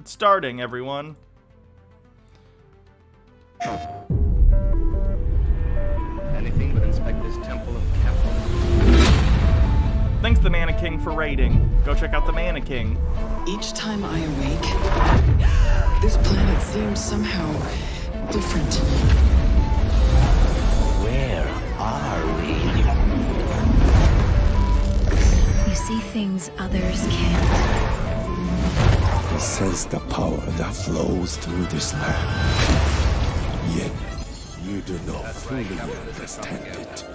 It's starting, everyone. Anything but inspect this temple of capital. Thanks, the Mana King, for raiding. Go check out the Mana King. Each time I awake, this planet seems somehow different. Where are we? You see things others can't. I sense the power that flows through this land. Yet, you do not fully understand it.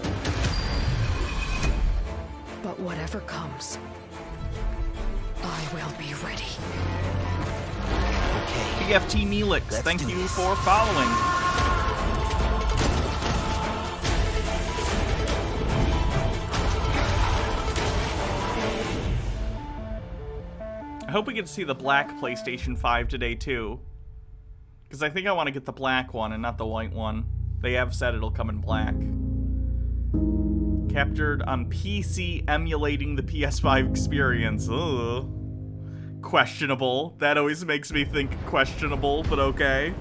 But whatever comes, I will be ready. BFT Neelix, thank you for following. I hope we get to see the black PlayStation 5 today, too. Because I think I want to get the black one and not the white one. They have said it'll come in black. Captured on PC emulating the PS5 experience. Ugh. Questionable. That always makes me think questionable, but okay.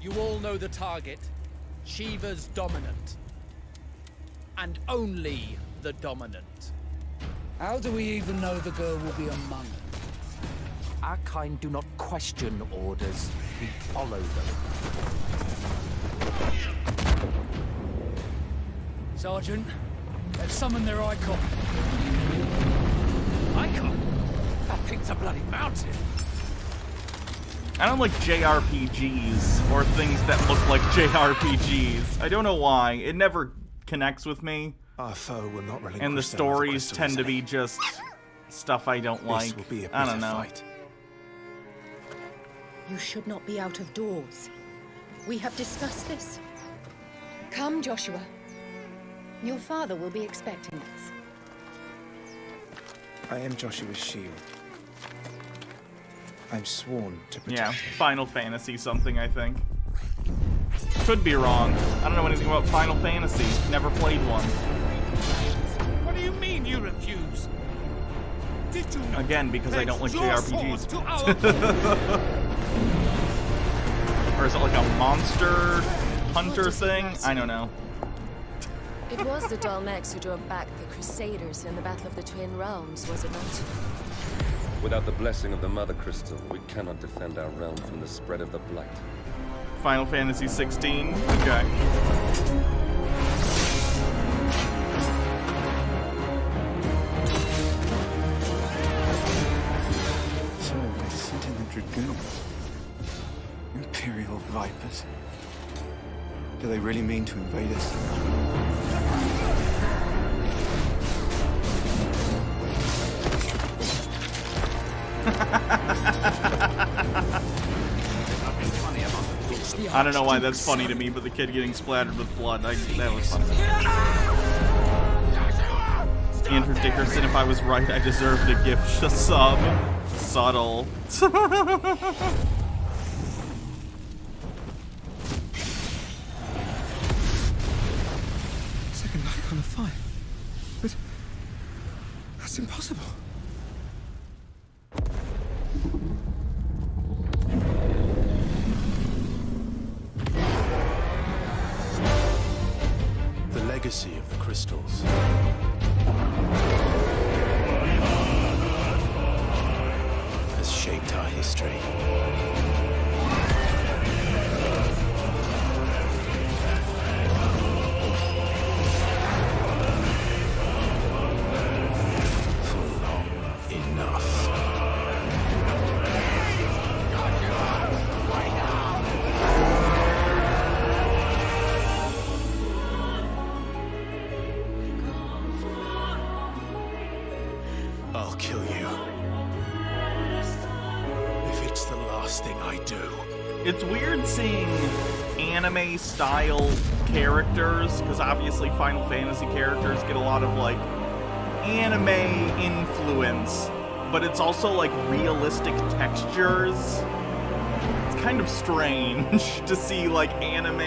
You all know the target. Shiva's dominant. And only the dominant. How do we even know the girl will be among us? Our kind do not question orders, we follow them. Sergeant, let's summon their icon. Icon? That thing's a bloody mountain. I don't like JRPGs or things that look like JRPGs. I don't know why. It never connects with me. Our foe will not relinquish And the stories tend to be just stuff I don't like. Will be a I don't bitter know. Fight. You should not be out of doors. We have discussed this. Come, Joshua. Your father will be expecting us. I am Joshua's shield. I'm sworn to protect Yeah, him. Final Fantasy something, I think. Could be wrong. I don't know anything about Final Fantasy. Never played one. What do you mean you refuse? Did you not Again, because I don't like pledge your JRPGs. sword to our Or is it like a monster hunter thing? I don't know. It was the Dalmex who drove back the Crusaders in the Battle of the Twin Realms, was it not? Without the blessing of the Mother Crystal, we cannot defend our realm from the spread of the Blight. Final Fantasy 16? Okay. So, I sent in the Dragoons. Imperial Vipers. Do they really mean to invade us? I don't know why that's funny to me, but the kid getting splattered with blood, that was funny. Andrew Dickerson, if I was right, I deserved a gift sub. Subtle. Second icon of fire. But that's impossible. The legacy of the crystals. Has shaped our history. For long enough. I'll kill you. If it's the last thing I do. It's weird seeing anime-style characters, because obviously Final Fantasy characters get a lot of, like, anime influence, but it's also, like, realistic textures. It's kind of strange to see, like, anime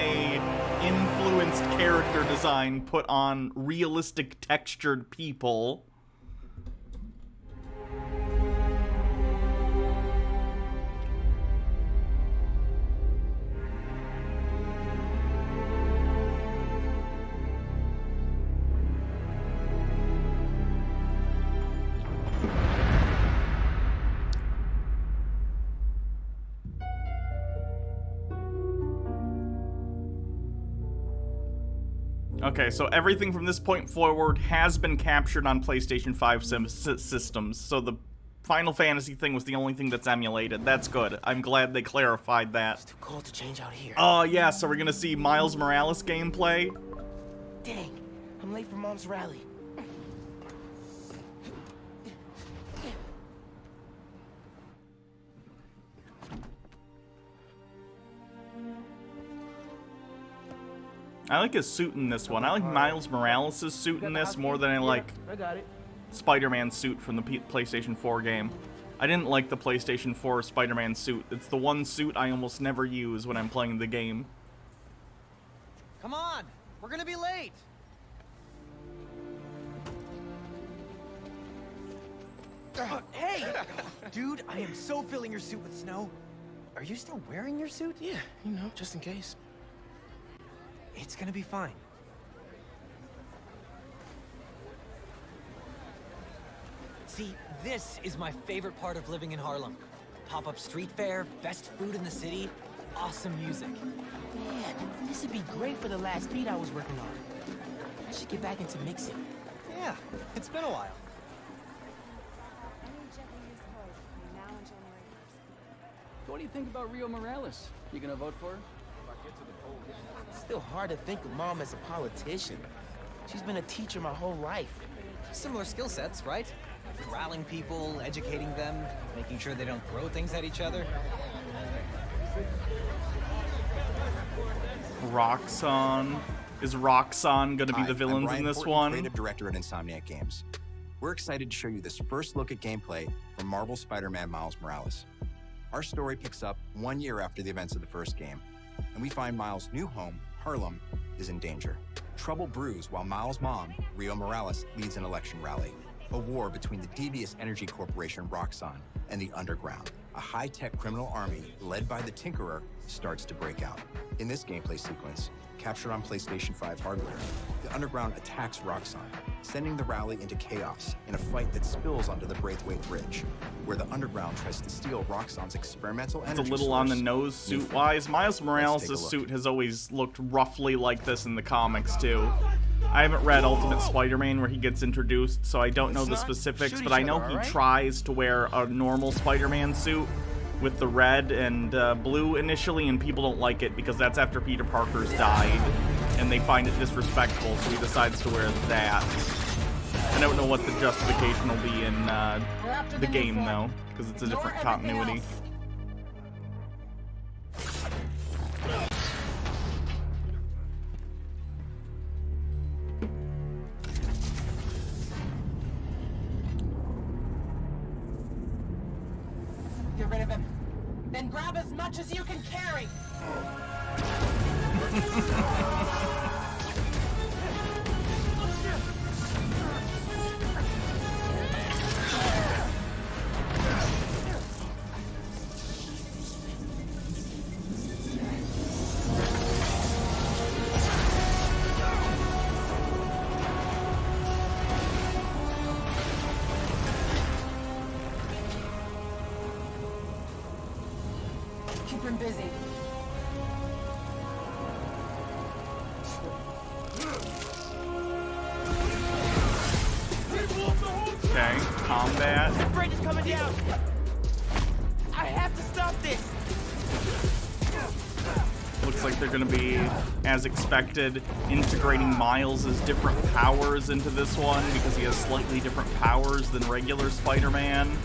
influence influenced character design put on realistic textured people. Okay, so everything from this point forward has been captured on PlayStation 5 systems, so the Final Fantasy thing was the only thing that's emulated. That's good. I'm glad they clarified that. It's too cold to change out here. Oh, yeah, so we're gonna see Miles Morales gameplay. Dang, I'm late for Mom's rally. I like his suit in this one. I like Miles Morales' suit in this more than I like Spider-Man's suit from the PlayStation 4 game. I didn't like the PlayStation 4 Spider-Man suit. It's the one suit I almost never use when I'm playing the game. Come on! We're gonna be late! Hey! Dude, I am so filling your suit with snow. Are you still wearing your suit? Yeah, you know, just in case. It's gonna be fine. See, this is my favorite part of living in Harlem. Pop-up street fair, best food in the city, awesome music. Man, this would be great for the last beat I was working on. I should get back into mixing. Yeah, it's been a while. So what do you think about Rio Morales? You gonna vote for her? It's still hard to think of Mom as a politician. She's been a teacher my whole life. Similar skill sets, right? Corralling people, educating them, making sure they don't throw things at each other. Roxxon. Is Roxxon gonna be the villains in this one? Creative director at Insomniac Games. We're excited to show you this first look at gameplay from Marvel's Spider-Man Miles Morales. Our story picks up 1 year after the events of the first game, and we find Miles' new home, Harlem, is in danger. Trouble brews while Miles' mom, Rio Morales, leads an election rally. A war between the devious energy corporation Roxxon and the Underground. A high-tech criminal army led by the Tinkerer starts to break out. In this gameplay sequence, captured on PlayStation 5 hardware, the Underground attacks Roxxon, sending the rally into chaos in a fight that spills onto the Braithwaite Bridge, where the Underground tries to steal Roxxon's experimental energy It's a little on the nose suit-wise. Miles Morales' suit has always looked roughly like this in the comics, too. I haven't read Ultimate Spider-Man where he gets introduced, so I don't know the specifics, but I know he tries to wear a normal Spider-Man suit with the red and blue initially, and people don't like it because that's after Peter Parker's died, and they find it disrespectful, so he decides to wear that. I don't know what the justification will be in the game, though, because it's a different continuity. Get rid of him. Then grab as much as you can carry. Keep him busy. Okay, combat. The bridge is coming down. I have to stop this. Looks like they're going to be, as expected, integrating Miles' different powers into this one because he has slightly different powers than regular Spider-Man.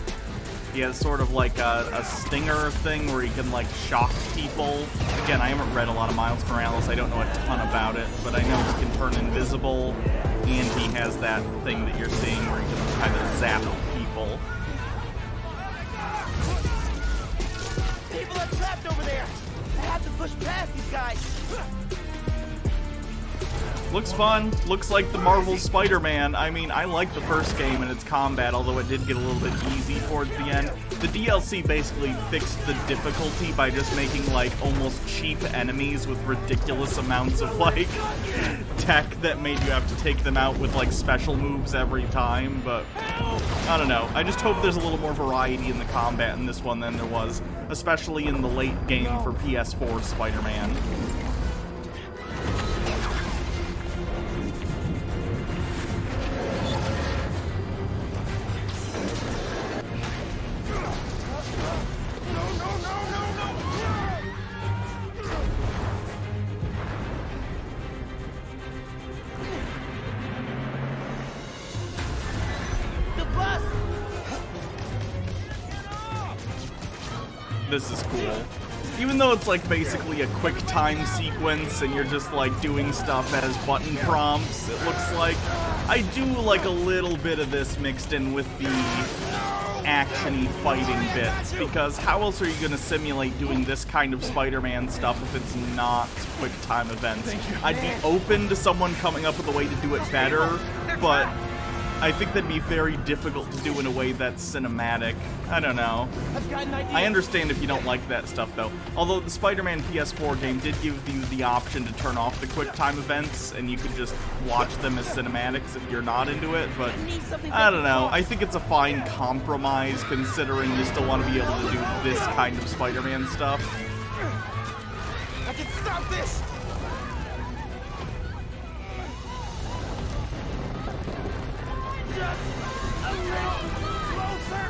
He has sort of like a stinger thing where he can like shock people. Again, I haven't read a lot of Miles Morales. I don't know a ton about it, but I know he can turn invisible, and he has that thing that you're seeing where he can kind of zap people. People are trapped over there. I have to push past these guys. Looks fun. Looks like the Marvel Spider-Man. I mean, I like the first game and its combat, although it did get a little bit easy towards the end. The DLC basically fixed the difficulty by just making, like, almost cheap enemies with ridiculous amounts of, like, tech that made you have to take them out with, like, special moves every time, but I don't know. I just hope there's a little more variety in the combat in this one than there was, especially in the late game for PS4 Spider-Man. This is cool. Even though it's like basically a quick time sequence and you're just like doing stuff as button prompts, it looks like. I do like a little bit of this mixed in with the action-y fighting bits, because how else are you going to simulate doing this kind of Spider-Man stuff if it's not quick time events? I'd be open to someone coming up with a way to do it better, but I think that'd be very difficult to do in a way that's cinematic. I don't know. I understand if you don't like that stuff, though. Although the Spider-Man PS4 game did give you the option to turn off the QuickTime events, and you could just watch them as cinematics if you're not into it, but I don't know. I think it's a fine compromise, considering you still want to be able to do this kind of Spider-Man stuff. I can stop this! Just a little closer!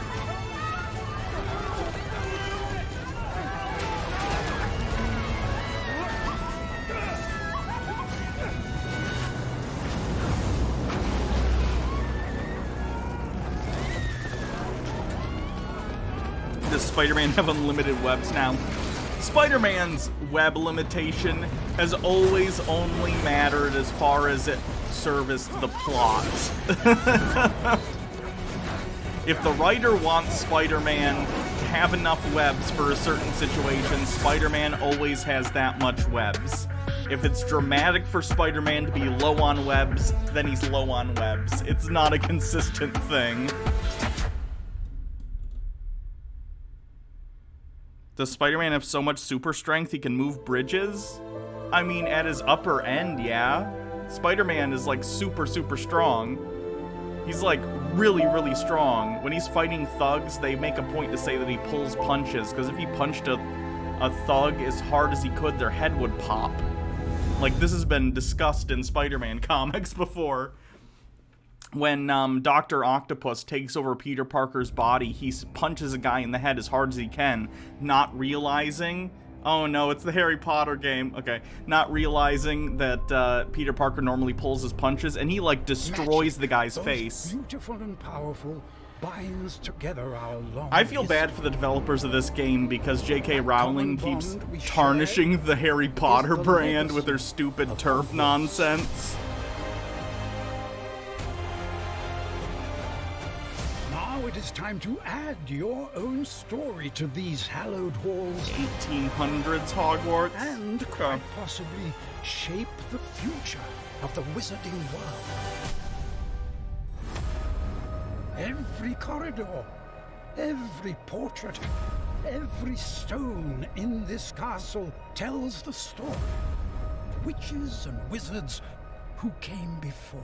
Does Spider-Man have unlimited webs now? Spider-Man's web limitation has always only mattered as far as it serviced the plot. If the writer wants Spider-Man to have enough webs for a certain situation, Spider-Man always has that much webs. If it's dramatic for Spider-Man to be low on webs, then he's low on webs. It's not a consistent thing. Does Spider-Man have so much super strength he can move bridges? I mean, at his upper end, yeah. Spider-Man is, like, super, super strong. He's, like, really, really strong. When he's fighting thugs, they make a point to say that he pulls punches, because if he punched a thug as hard as he could, their head would pop. Like, this has been discussed in Spider-Man comics before. When Dr. Octopus takes over Peter Parker's body, he punches a guy in the head as hard as he can, not realizing... Oh no, it's the Harry Potter game. Okay. Not realizing that Peter Parker normally pulls his punches, and he, like, destroys the guy's face. Beautiful and powerful binds together our long I feel bad for the developers of this game because J.K. Rowling keeps tarnishing the Harry Potter brand with her stupid turf nonsense. It is time to add your own story to these hallowed halls. 1800s Hogwarts. And quite possibly shape the future of the wizarding world. Every corridor, every portrait, every stone in this castle tells the story of witches and wizards who came before.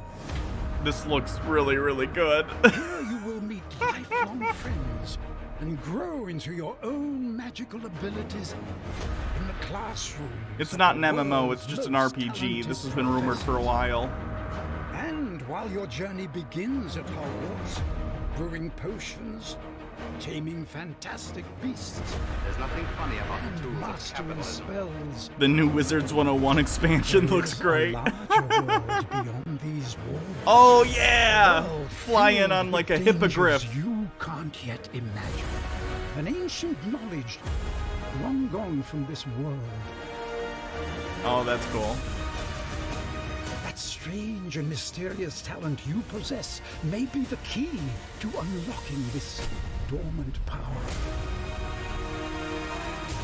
This looks really, really good. Here you will meet lifelong friends and grow into your own magical abilities in the classroom. It's not an MMO, it's just an RPG. This has been rumored for a while. And while your journey begins at Hogwarts, brewing potions, taming fantastic beasts, there's nothing funny about and the tools mastering spells. The new Wizards 101 expansion looks great. Beyond these walls. Oh yeah! Flying on like a hippogriff. You can't yet imagine. An ancient knowledge long gone from this world. Oh, that's cool. That strange and mysterious talent you possess may be the key to unlocking this dormant power.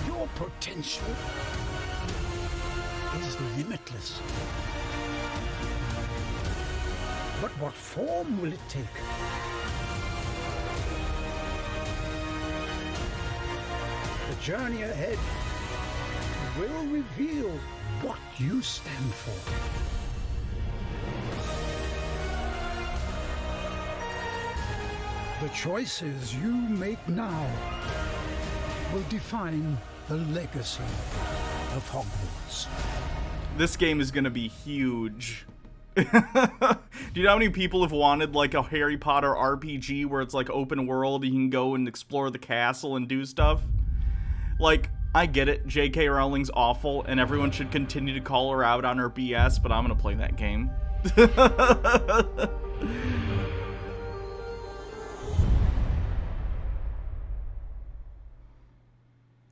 Your potential is limitless. But what form will it take? The journey ahead will reveal what you stand for. The choices you make now will define the legacy of Hogwarts. This game is gonna be huge. Do you know how many people have wanted like a Harry Potter RPG where it's like open world, you can go and explore the castle and do stuff? Like, I get it, J.K. Rowling's awful and everyone should continue to call her out on her BS, but I'm gonna play that game.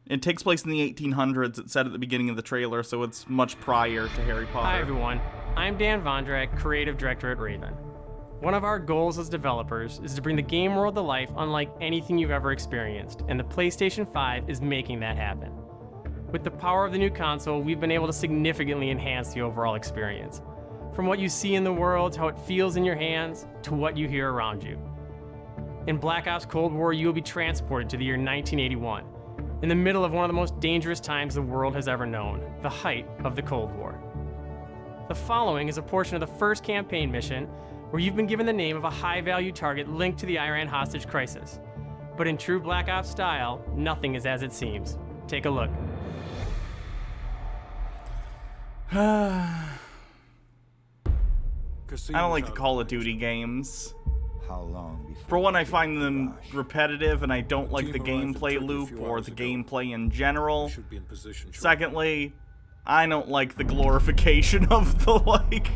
It takes place in the 1800s, it said at the beginning of the trailer, so it's much prior to Harry Potter. Hi everyone, I'm Dan Vondrak, Creative Director at Raven. One of our goals as developers is to bring the game world to life unlike anything you've ever experienced, and the PlayStation 5 is making that happen. With the power of the new console, we've been able to significantly enhance the overall experience. From what you see in the world, to how it feels in your hands, to what you hear around you. In Black Ops Cold War, you will be transported to the year 1981, in the middle of one of the most dangerous times the world has ever known, the height of the Cold War. The following is a portion of the first campaign mission where you've been given the name of a high-value target linked to the Iran hostage crisis. But in true Black Ops style, nothing is as it seems. Take a look. I don't like the Call of Duty games. How long For one, I find them repetitive and I don't like the gameplay loop or the gameplay in general. Secondly, I don't like the glorification of the, like,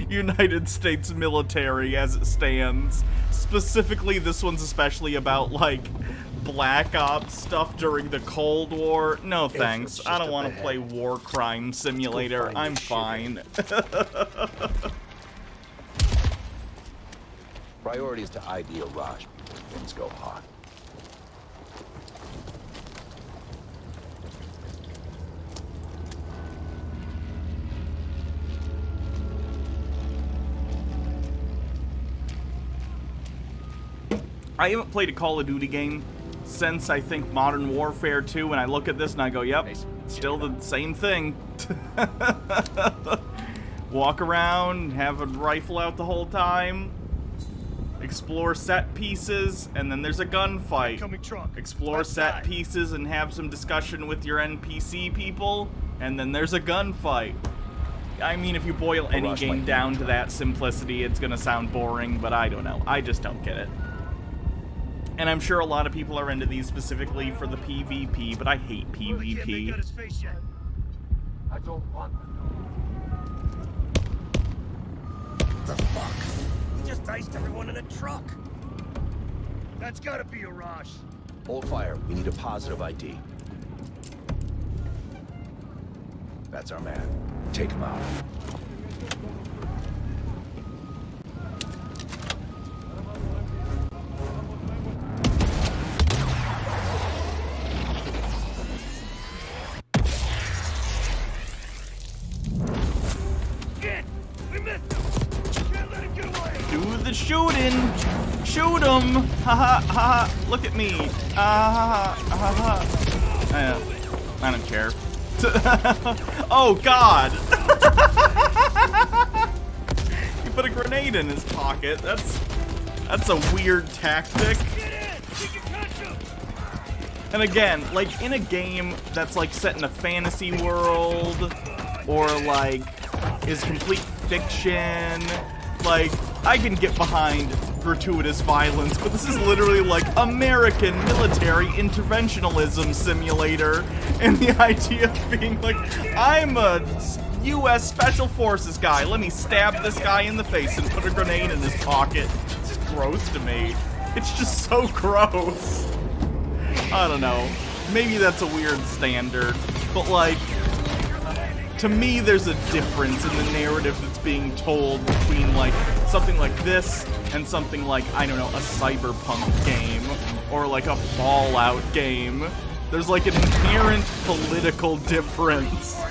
United States military as it stands. Specifically, this one's especially about, like, Black Ops stuff during the Cold War. No thanks. I don't want to play War Crime Simulator. I'm fine. Priority is to ID Raj before things go hot. I haven't played a Call of Duty game since, I think, Modern Warfare 2, and I look at this and I go, yep, still the same thing. Walk around, have a rifle out the whole time, explore set pieces, and then there's a gunfight. Explore set pieces and have some discussion with your NPC people, and then there's a gunfight. I mean, if you boil any game down to that simplicity, it's gonna sound boring, but I don't know. I just don't get it. And I'm sure a lot of people are into these specifically for the PvP, but I hate PvP. I don't want the fuck? He just iced everyone in a truck. That's gotta be a Raj. Hold fire. We need a positive ID. That's our man. Take him out. Do the shooting! Shoot him! Ha ha ha! Look at me! Ha ha ha ha! I don't care. Oh God! He put a grenade in his pocket. That's a weird tactic. And again, like in a game that's like set in a fantasy world or like is complete fiction, like I can get behind gratuitous violence, but this is literally like American military interventionism simulator, and the idea of being like, I'm a US Special Forces guy, let me stab this guy in the face and put a grenade in his pocket. It's just gross to me. It's just so gross. I don't know. Maybe that's a weird standard, but like, to me there's a difference in the narrative that's being told between like something like this and something like, I don't know, a cyberpunk game or like a Fallout game. There's like an inherent political difference.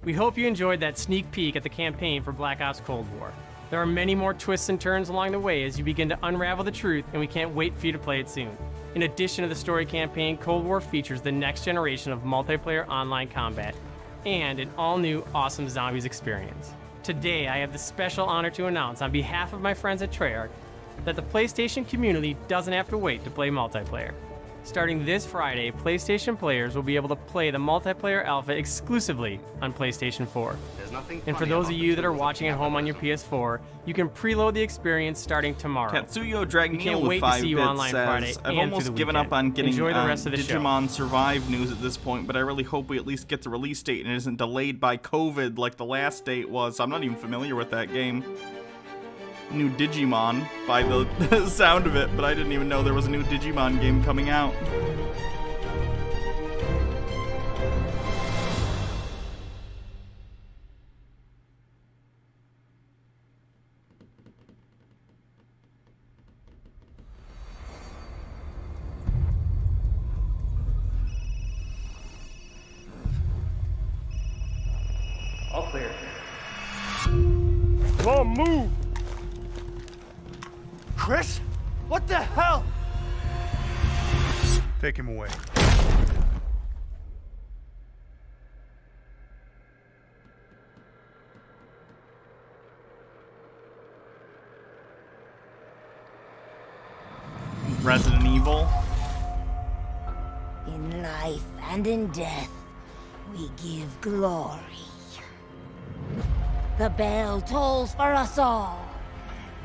We hope you enjoyed that sneak peek at the campaign for Black Ops Cold War. There are many more twists and turns along the way as you begin to unravel the truth, and we can't wait for you to play it soon. In addition to the story campaign, Cold War features the next generation of multiplayer online combat and an all-new awesome zombies experience. Today, I have the special honor to announce on behalf of my friends at Treyarch that the PlayStation community doesn't have to wait to play multiplayer. Starting this Friday, PlayStation players will be able to play the multiplayer alpha exclusively on PlayStation 4. And for those of you that are watching at home on your PS4, you can preload the experience starting tomorrow. Katsuyo Dragon We can't with wait 5 to see you bits online says, Friday I've and almost through the given weekend. up on getting Enjoy the rest of the show. Digimon Survive news at this point, but I really hope we at least get the release date and it isn't delayed by COVID like the last date was. I'm not even familiar with that game. New Digimon by the sound of it, but I didn't even know there was a new Digimon game coming out. All clear. Come on, move! Chris? What the hell? Take him away. Resident Evil. In life and in death, we give glory. The bell tolls for us all.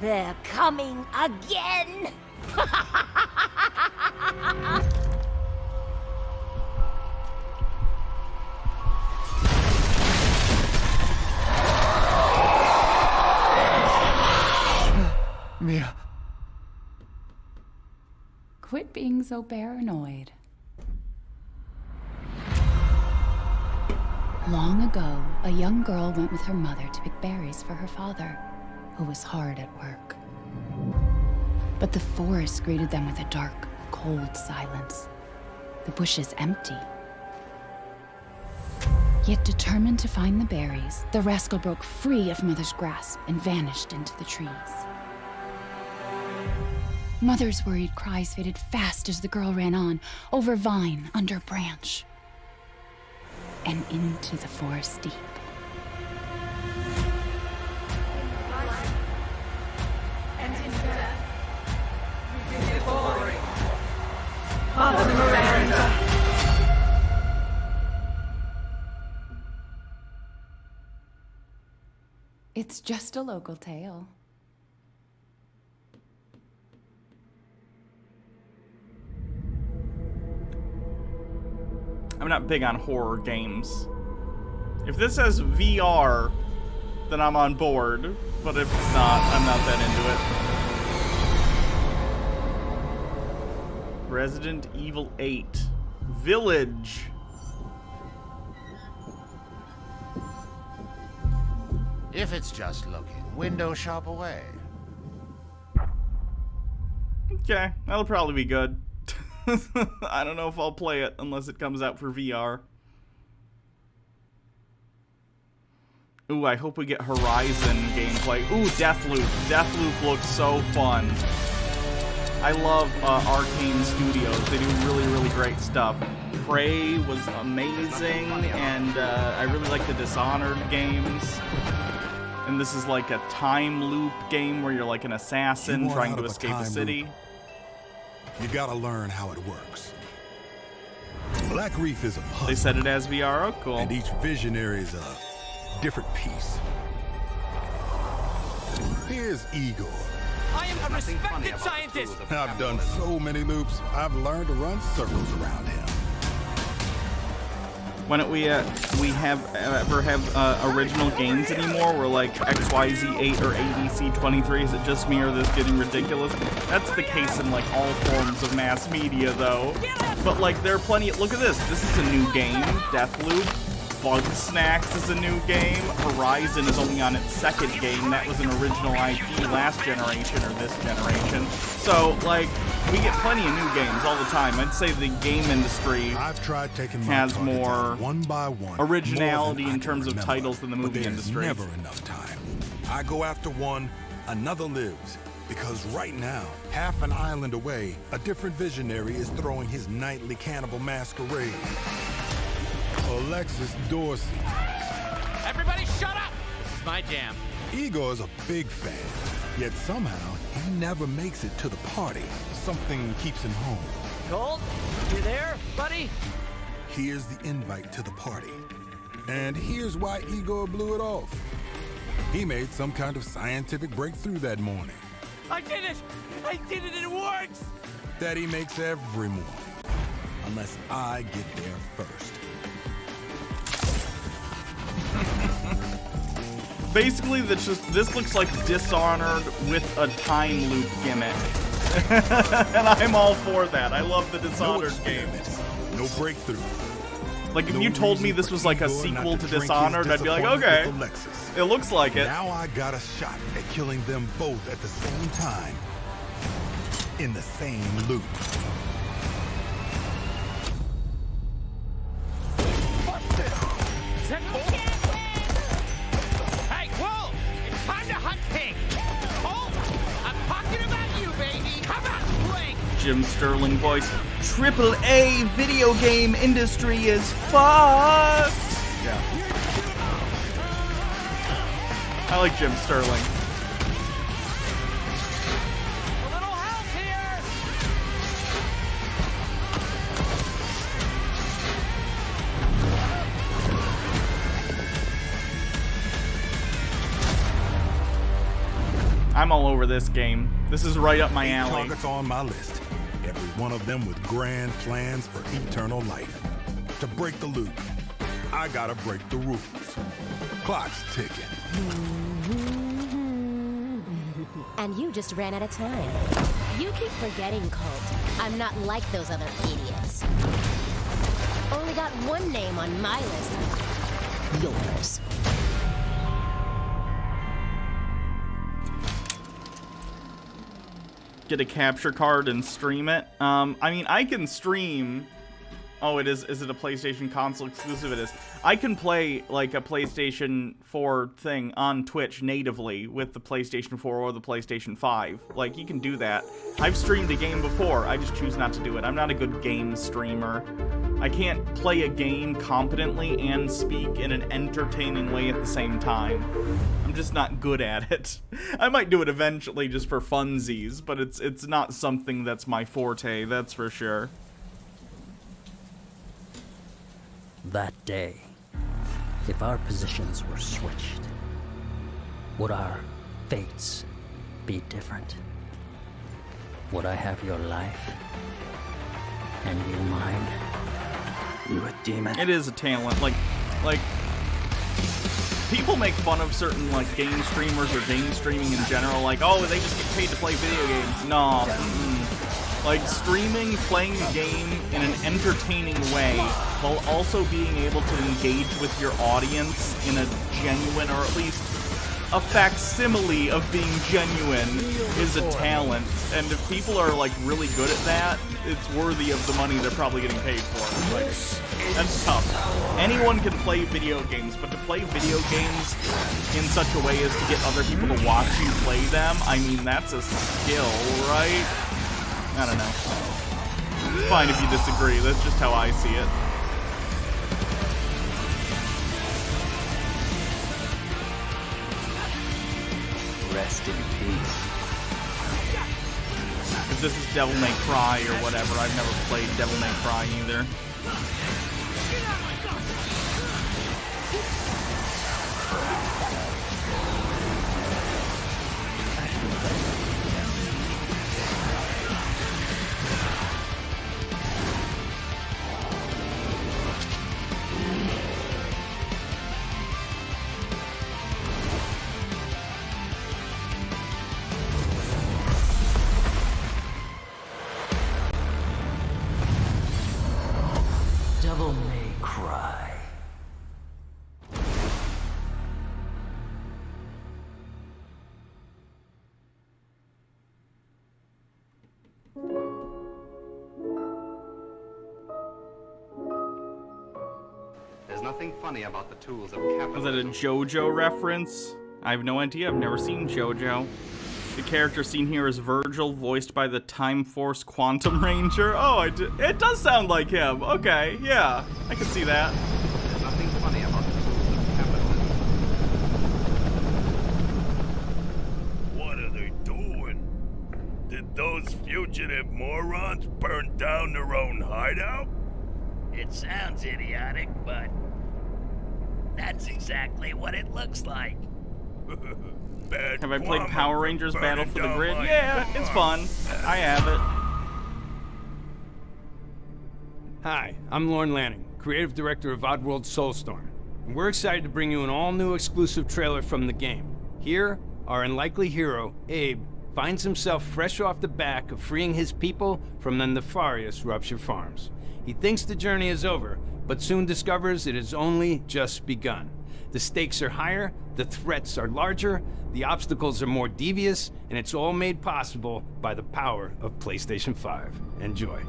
They're coming again! Mia. Quit being so paranoid. Long ago, a young girl went with her mother to pick berries for her father, who was hard at work. But the forest greeted them with a dark, cold silence. The bushes empty. Yet determined to find the berries, the rascal broke free of Mother's grasp and vanished into the trees. Mother's worried cries faded fast as the girl ran on, over vine, under branch, and into the forest deep. And in death, we give glory. Mother Miranda. It's just a local tale. I'm not big on horror games. If this has VR, then I'm on board. But if it's not, I'm not that into it. Resident Evil 8. Village. If it's just looking, window shop away. Okay, that'll probably be good. I don't know if I'll play it unless it comes out for VR. Ooh, I hope we get Horizon gameplay. Ooh, Deathloop. Deathloop looks so fun. I love Arcane Studios. They do really, really great stuff. Prey was amazing, and I really like the Dishonored games. And this is like a time loop game where you're like an assassin trying to escape a city. You gotta learn how it works. Black Reef is a puzzle. They said it as VR. Oh, cool. And each visionary is a different piece. Here's Igor. I am a respected scientist! I've done so many loops, I've learned to run circles around him. Why don't we ever have original games anymore where like XYZ8 or ADC23? Is it just me or this getting ridiculous? That's the case in like all forms of mass media though. But like there are plenty, look at this. This is a new game, Deathloop. Bugsnax is a new game. Horizon is only on its second game. That was an original IP last generation or this generation. So, like, we get plenty of new games all the time. I'd say the game industry has more one by one, originality in terms of titles than the movie industry. Never enough time. I go after one, another lives. Because right now, half an island away, a different visionary is throwing his nightly cannibal masquerade. Alexis Dorsey. Everybody shut up! This is my jam. Igor's a big fan, yet somehow he never makes it to the party. Something keeps him home. Colt, you there, buddy? Here's the invite to the party. And here's why Igor blew it off. He made some kind of scientific breakthrough that morning. I did it! I did it, it works! That he makes every morning. Unless I get there first. Basically, this looks like Dishonored with a time loop gimmick. And I'm all for that. I love the Dishonored games. No breakthrough. Like, if you told me this was like a sequel to Dishonored, I'd be like, okay. It looks like it. Now I got a shot at killing them both at the same time. In the same loop. Hey, Wolf! It's time to hunt King! Oh, I'm talking about you, baby! Come on, Blink! Jim Sterling voice. AAA video game industry is fucked! Yeah. I like Jim Sterling. A little help here! I'm all over this game. This is right up my alley. Targets on my list. Every one of them with grand plans for eternal life. To break the loop, I gotta break the rules. Clock's ticking. And you just ran out of time. You keep forgetting, Colt. I'm not like those other idiots. Only got one name on my list. Yours. Get a capture card and stream it. I mean, I can stream. Oh, it is. Is it a PlayStation console exclusive? It is. I can play like a PlayStation 4 thing on Twitch natively with the PlayStation 4 or the PlayStation 5. Like, you can do that. I've streamed a game before. I just choose not to do it. I'm not a good game streamer. I can't play a game competently and speak in an entertaining way at the same time. I'm just not good at it. I might do it eventually just for funsies, but it's not something that's my forte, that's for sure. That day, if our positions were switched, would our fates be different? Would I have your life and you mine? You a demon? It is a talent. Like people make fun of certain like game streamers or game streaming in general, like, oh, they just get paid to play video games. No. Like, streaming, playing a game in an entertaining way while also being able to engage with your audience in a genuine, or at least a facsimile of being genuine, is a talent. And if people are like really good at that, it's worthy of the money they're probably getting paid for. Like, that's tough. Anyone can play video games, but to play video games in such a way as to get other people to watch you play them, I mean, that's a skill, right? I don't know. Fine if you disagree, that's just how I see it. Rest in peace. If this is Devil May Cry or whatever, I've never played Devil May Cry either. nothing funny about the tools of Was capitalism. that a JoJo reference? I have no idea. I've never seen JoJo. The character seen here is Virgil, voiced by the Time Force Quantum Ranger. Oh, it does sound like him. Okay, yeah, I can see that. There's nothing funny about the tools of capitalism. What are they doing? Did those fugitive morons burn down their own hideout? It sounds idiotic, but that's exactly what it looks like. Bad Have I played Guama Power Rangers for Battle burning for the down Grid? my Yeah, it's fun. I have it. Hi, I'm Lorne Lanning, creative director of Oddworld Soulstorm, and we're excited to bring you an all-new exclusive trailer from the game. Here, our unlikely hero, Abe, finds himself fresh off the back of freeing his people from the nefarious Rupture Farms. He thinks the journey is over, but soon discovers it has only just begun. The stakes are higher, the threats are larger, the obstacles are more devious, and it's all made possible by the power of PlayStation 5. Enjoy.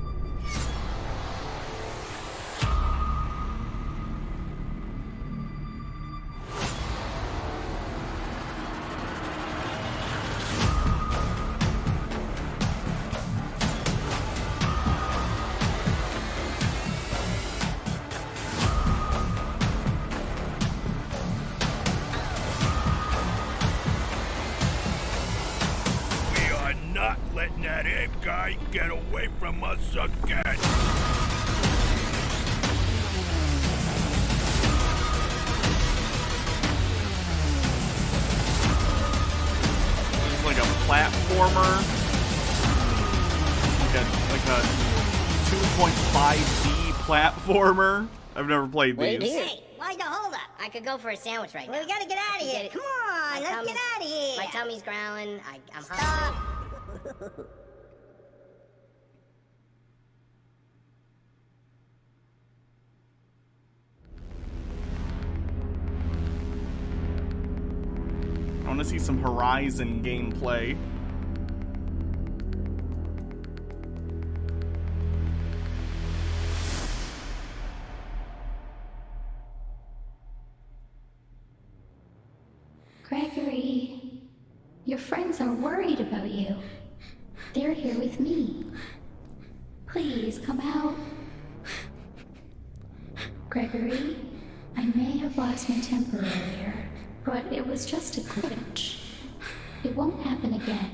We are not letting that ape guy get away from us again. It's like a platformer. Like a 2.5D platformer. I've never played these. Hey, why the hold up? I could go for a sandwich right now. Well, we gotta get out of here. Come on, let's get out of here. My tummy's growling. I'm hungry. I want to see some Horizon gameplay. Gregory, your friends are worried about you. They're here with me. Please come out. Gregory, I may have lost my temper earlier, but it was just a glitch. It won't happen again.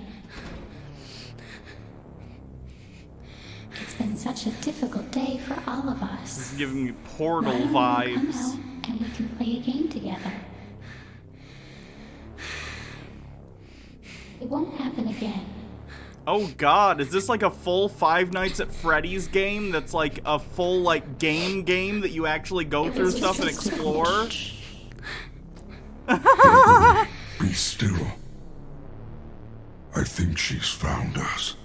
It's been such a difficult day for all of us. This is giving me Portal Why don't you come vibes. out and we can play a game together? It won't happen again. Oh god, is this like a full Five Nights at Freddy's game that's like a full like game that you actually go through stuff and explore? Be still. I think she's found us.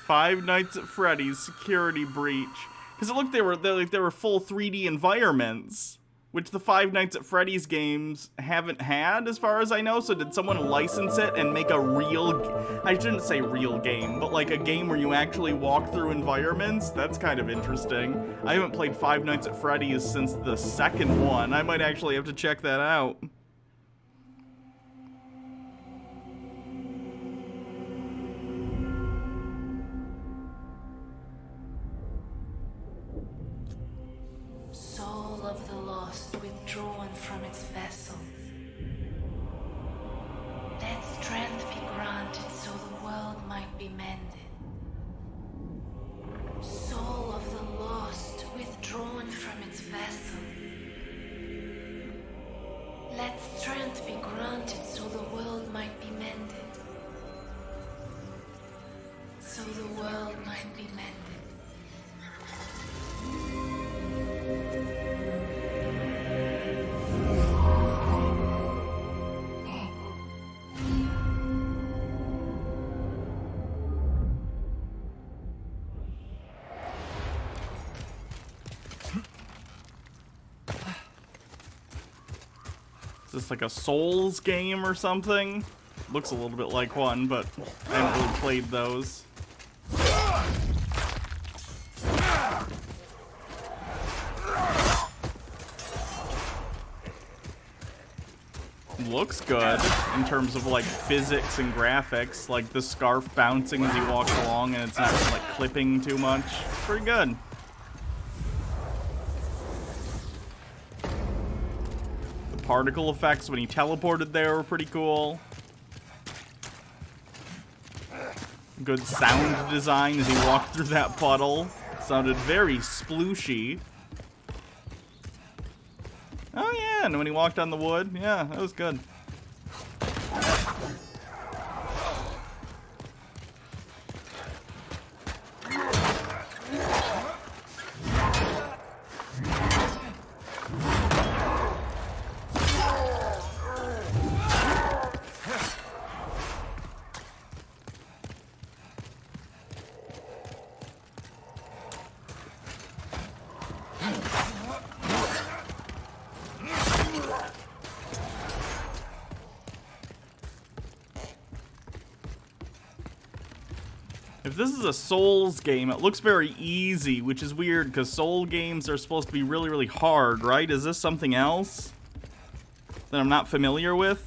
Five Nights at Freddy's security breach. Because it looked they were full 3D environments, which the Five Nights at Freddy's games haven't had, as far as I know. So did someone license it and make a real, I shouldn't say real game, but like a game where you actually walk through environments? That's kind of interesting. I haven't played Five Nights at Freddy's since the second one. I might actually have to check that out. Soul of the lost withdrawn from its vessel. Let strength be granted so the world might be mended. Soul of the lost withdrawn from its vessel. Let strength be granted so the world might be mended. So the world might be mended. Is this like a Souls game or something? looks a little bit like one, but I haven't really played those. Looks good in terms of like physics and graphics, like the scarf bouncing as he walks along and it's not like clipping too much. Pretty good. The particle effects when he teleported there were pretty cool. Good sound design as he walked through that puddle. Sounded very splooshy. Oh yeah, and when he walked on the wood, yeah, that was good. If this is a Souls game, it looks very easy, which is weird because Soul games are supposed to be really, really hard, right? Is this something else that I'm not familiar with?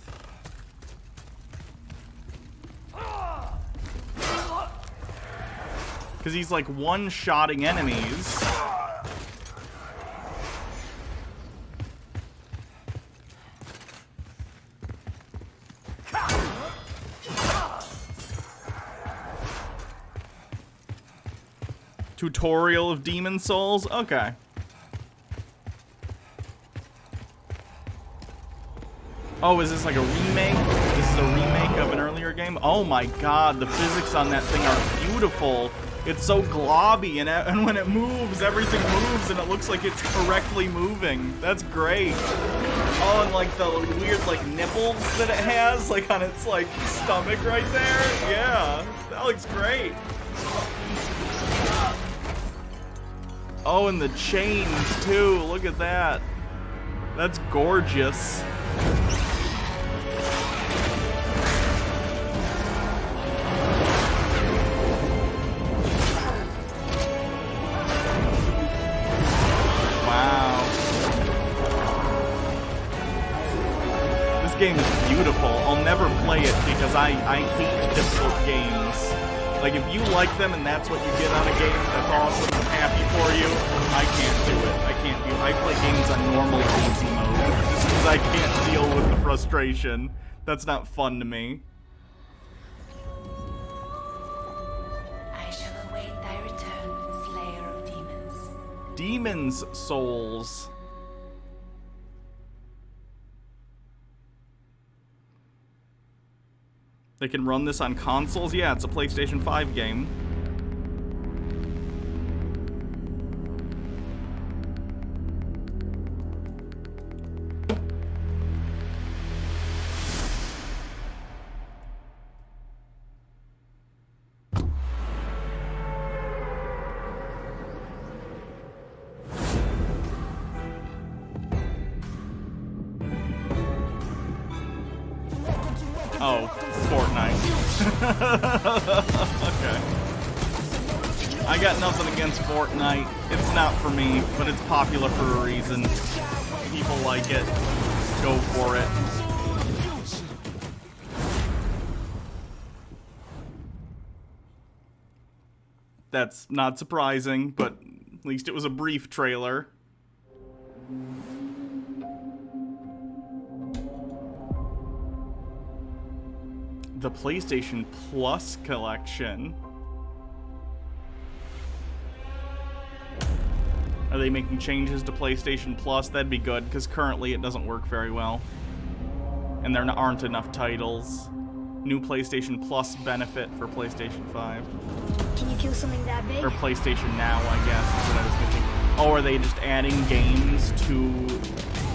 Because he's like one-shotting enemies. Tutorial of Demon Souls? Okay. Oh, is this like a remake? This is a remake of an earlier game? Oh my god, the physics on that thing are beautiful. It's so globby, and when it moves, everything moves, and it looks like it's correctly moving. That's great. Oh, and like the weird like nipples that it has, like on its like stomach right there. Yeah, that looks great. Oh, and the chains too. Look at that. That's gorgeous. Wow. This game is beautiful. I'll never play it because I hate difficult games. Like, if you like them and that's what you get on a game, that's awesome. I'm happy for you. I can't do it. I can't do it. I play games on normal easy mode just because I can't deal with the frustration. That's not fun to me. I shall await thy return, Slayer of Demons. Demon's Souls. They can run this on consoles? Yeah, it's a PlayStation 5 game. Oh, Fortnite. Okay. I got nothing against Fortnite. It's not for me, but it's popular for a reason. People like it. Go for it. That's not surprising, but at least it was a brief trailer. The PlayStation Plus collection. Are they making changes to PlayStation Plus? That'd be good, because currently it doesn't work very well. And there aren't enough titles. New PlayStation Plus benefit for PlayStation 5. Can you kill something that big? Or PlayStation Now, I guess, is what I was thinking. Oh, are they just adding games to...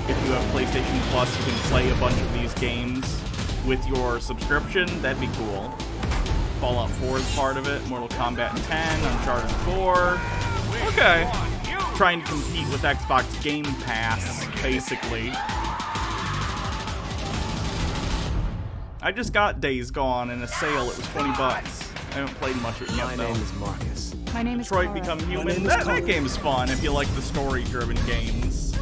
If you have PlayStation Plus, you can play a bunch of these games with your subscription? That'd be cool. Fallout 4 is part of it. Mortal Kombat 10, Uncharted 4. Okay. Trying to compete with Xbox Game Pass, basically. I I just got Days Gone in a sale. It was 20 bucks. I haven't played much of it yet, though. My name is Marcus. My name is Detroit Cora. Become Human. That game's fun if you like the story-driven games.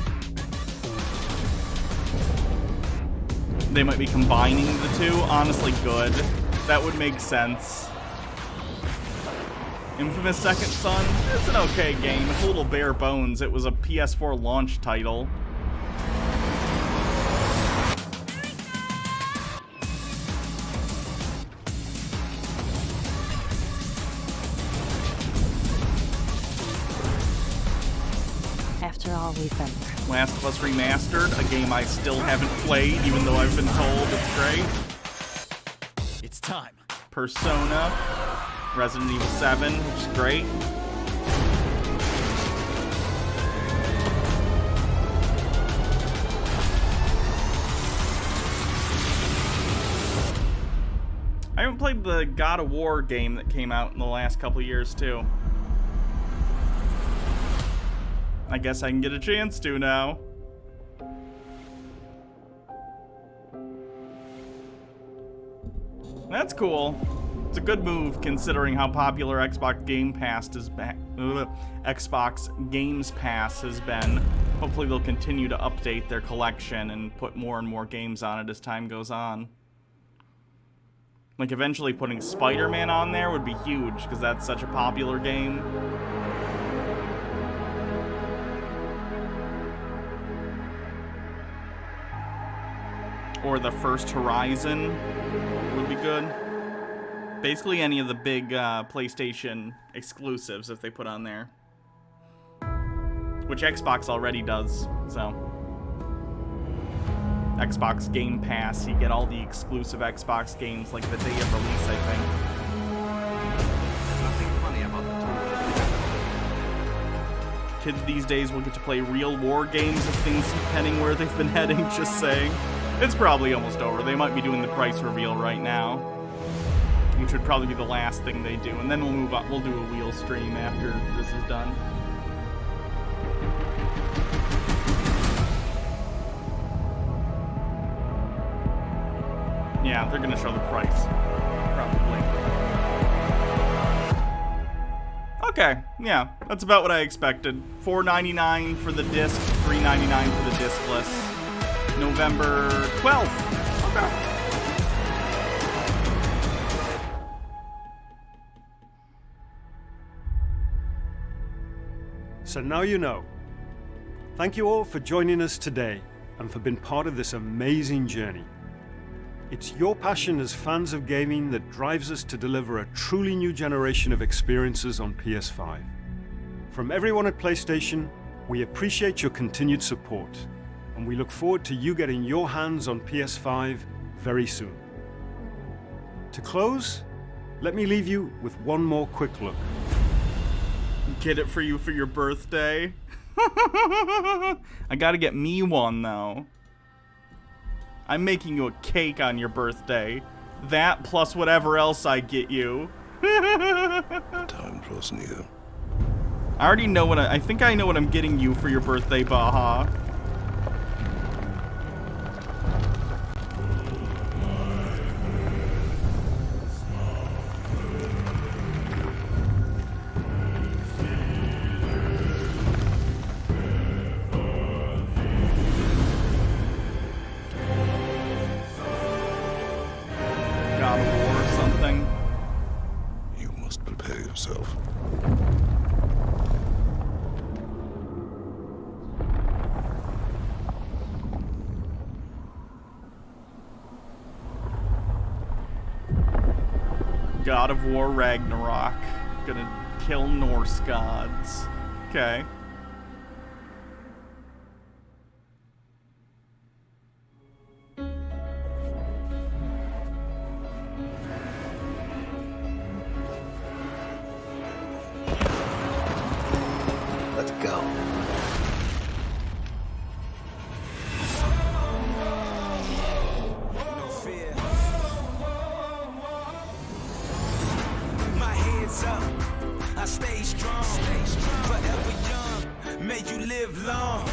They might be combining the two. Honestly, good. That would make sense. Infamous Second Son, it's an okay game. It's a little bare bones. It was a PS4 launch title. After all we've been through. Last of Us Remastered, a game I still haven't played, even though I've been told it's great. It's time. Persona, Resident Evil 7, which is great. I haven't played the God of War game that came out in the last couple years, too. I guess I can get a chance to now. That's cool. It's a good move considering how popular Xbox Game Pass has been. Xbox Games Pass has been. Hopefully they'll continue to update their collection and put more and more games on it as time goes on. Like eventually putting Spider-Man on there would be huge because that's such a popular game. Or the first Horizon would be good. Basically any of the big PlayStation exclusives if they put on there. Which Xbox already does, so. Xbox Game Pass, you get all the exclusive Xbox games like the day of release, I think. Nothing funny about the Kids these days will get to play real war games if things keep heading where they've been heading, just saying. It's probably almost over. They might be doing the price reveal right now, which would probably be the last thing they do. And then we'll move on. We'll do a wheel stream after this is done. Yeah, they're gonna show the price. Probably. Okay, yeah, that's about what I expected. $4.99 for the disc, $3.99 for the discless. November 12th. Okay. So now you know. Thank you all for joining us today and for being part of this amazing journey. It's your passion as fans of gaming that drives us to deliver a truly new generation of experiences on PS5. From everyone at PlayStation, we appreciate your continued support, and we look forward to you getting your hands on PS5 very soon. To close, let me leave you with one more quick look. Get it for you for your birthday? I gotta get me one, though. I'm making you a cake on your birthday. That plus whatever else I get you. Time draws near. I already know what I think I know what I'm getting you for your birthday, Baja. God of War or something. You must prepare yourself. God of War Ragnarok. Gonna kill Norse gods. Okay. Let's go. My head's up, I stay strong, forever young, may you live long,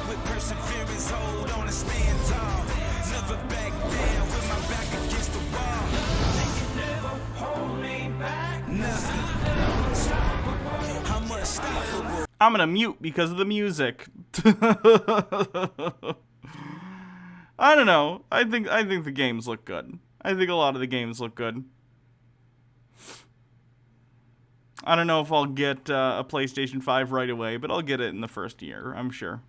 with perseverance, hold on and stand tall, never back down, with my back against the I'm gonna mute because of the music. I don't know. I think the games look good. I think a lot of the games look good. I don't know if I'll get a PlayStation 5 right away, but I'll get it in the first year, I'm sure.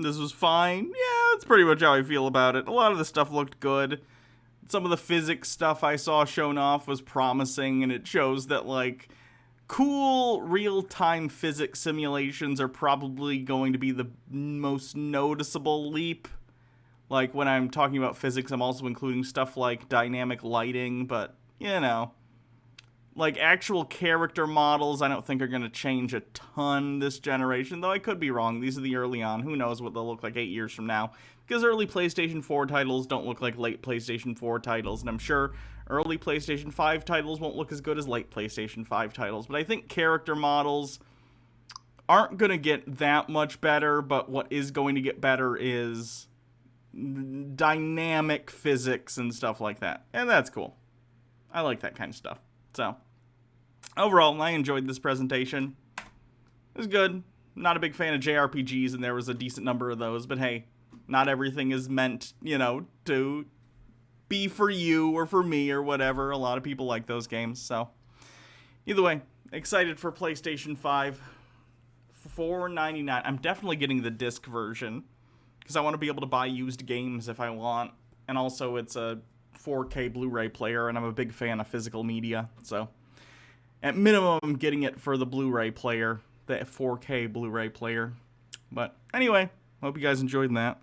This was fine. Yeah, that's pretty much how I feel about it. A lot of the stuff looked good. Some of the physics stuff I saw shown off was promising, and it shows that, like, cool real-time physics simulations are probably going to be the most noticeable leap. Like, when I'm talking about physics, I'm also including stuff like dynamic lighting, but, you know. Like, actual character models, I don't think are going to change a ton this generation, though I could be wrong. These are the early on. Who knows what they'll look like 8 years from now. Because early PlayStation 4 titles don't look like late PlayStation 4 titles, and I'm sure early PlayStation 5 titles won't look as good as late PlayStation 5 titles. But I think character models aren't going to get that much better, but what is going to get better is dynamic physics and stuff like that. And that's cool. I like that kind of stuff. So, overall, I enjoyed this presentation. It was good. Not a big fan of JRPGs, and there was a decent number of those, but hey, not everything is meant, you know, to be for you or for me or whatever. A lot of people like those games, so. Either way, excited for PlayStation 5. $4.99. I'm definitely getting the disc version, because I want to be able to buy used games if I want. And also, it's a 4K Blu-ray player, and I'm a big fan of physical media, so. At minimum, I'm getting it for the Blu-ray player, the 4K Blu-ray player. But anyway, hope you guys enjoyed that.